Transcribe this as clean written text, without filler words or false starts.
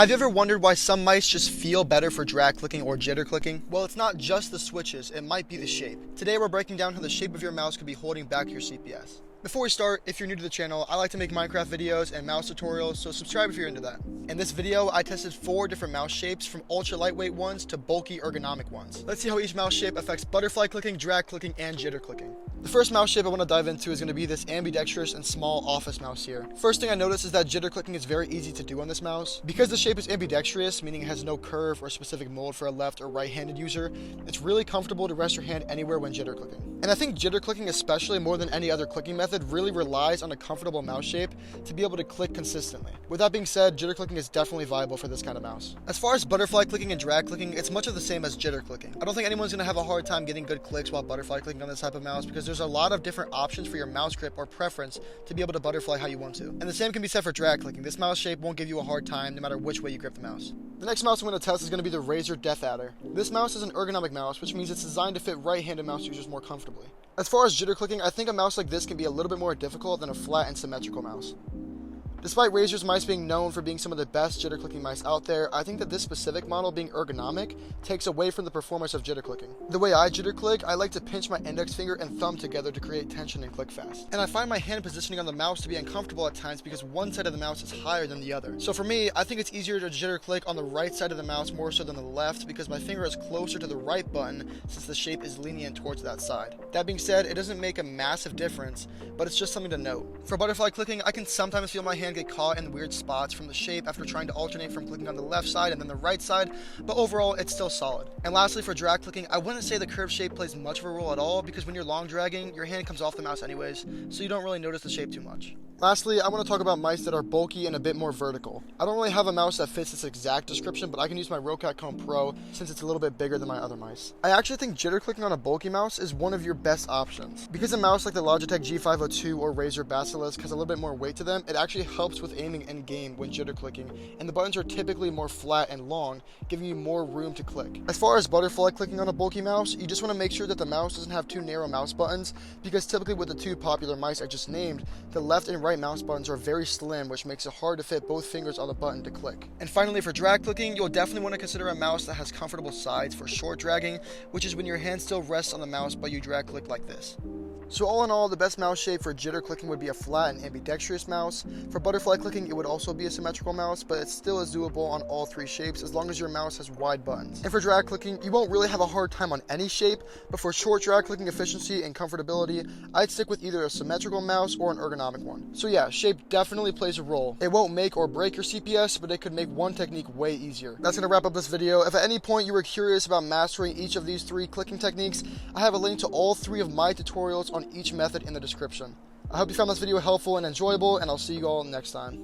Have you ever wondered why some mice just feel better for drag clicking or jitter clicking? Well, it's not just the switches, it might be the shape. Today we're breaking down how the shape of your mouse could be holding back your CPS. Before we start, if you're new to the channel, I like to make Minecraft videos and mouse tutorials, so subscribe if you're into that. In this video, I tested 4 different mouse shapes, from ultra lightweight ones to bulky ergonomic ones. Let's see how each mouse shape affects butterfly clicking, drag clicking, and jitter clicking. The first mouse shape I want to dive into is going to be this ambidextrous and small office mouse here. First thing I noticed is that jitter clicking is very easy to do on this mouse. Because the shape is ambidextrous, meaning it has no curve or specific mold for a left or right-handed user, it's really comfortable to rest your hand anywhere when jitter clicking. And I think jitter clicking, especially more than any other clicking method, really relies on a comfortable mouse shape to be able to click consistently. With that being said, jitter clicking is definitely viable for this kind of mouse. As far as butterfly clicking and drag clicking, it's much of the same as jitter clicking. I don't think anyone's going to have a hard time getting good clicks while butterfly clicking on this type of mouse, because there's a lot of different options for your mouse grip or preference to be able to butterfly how you want to. And the same can be said for drag clicking. This mouse shape won't give you a hard time no matter which way you grip the mouse. The next mouse I'm going to test is going to be the Razer Death Adder. This mouse is an ergonomic mouse, which means it's designed to fit right-handed mouse users more comfortably. As far as jitter clicking, I think a mouse like this can be a little bit more difficult than a flat and symmetrical mouse. Despite Razer's mice being known for being some of the best jitter clicking mice out there, I think that this specific model, being ergonomic, takes away from the performance of jitter clicking. The way I jitter click, I like to pinch my index finger and thumb together to create tension and click fast. And I find my hand positioning on the mouse to be uncomfortable at times because one side of the mouse is higher than the other. So for me, I think it's easier to jitter click on the right side of the mouse more so than the left, because my finger is closer to the right button since the shape is lenient towards that side. That being said, it doesn't make a massive difference, but it's just something to note. For butterfly clicking, I can sometimes feel my hand get caught in weird spots from the shape after trying to alternate from clicking on the left side and then the right side, but overall it's still solid. And lastly, for drag clicking, I wouldn't say the curved shape plays much of a role at all, because when you're long dragging, your hand comes off the mouse anyways, so you don't really notice the shape too much. Lastly, I want to talk about mice that are bulky and a bit more vertical. I don't really have a mouse that fits this exact description, but I can use my Rocat Comb Pro since it's a little bit bigger than my other mice. I actually think jitter clicking on a bulky mouse is one of your best options. Because a mouse like the Logitech G502 or Razer Basilisk has a little bit more weight to them, it actually helps with aiming in game when jitter clicking, and the buttons are typically more flat and long, giving you more room to click. As far as butterfly clicking on a bulky mouse, you just want to make sure that the mouse doesn't have too narrow mouse buttons, because typically with the 2 popular mice I just named, the left and right mouse buttons are very slim, which makes it hard to fit both fingers on the button to click. And finally, for drag clicking, you'll definitely want to consider a mouse that has comfortable sides for short dragging, which is when your hand still rests on the mouse but you drag click like this. So all in all, the best mouse shape for jitter clicking would be a flat and ambidextrous mouse. For butterfly clicking, it would also be a symmetrical mouse, but it still is doable on all 3 shapes as long as your mouse has wide buttons. And for drag clicking, you won't really have a hard time on any shape, but for short drag clicking efficiency and comfortability, I'd stick with either a symmetrical mouse or an ergonomic one. So yeah, shape definitely plays a role. It won't make or break your CPS, but it could make one technique way easier. That's going to wrap up this video. If at any point you were curious about mastering each of these 3 clicking techniques, I have a link to all 3 of my tutorials on each method in the description. I hope you found this video helpful and enjoyable, and I'll see you all next time.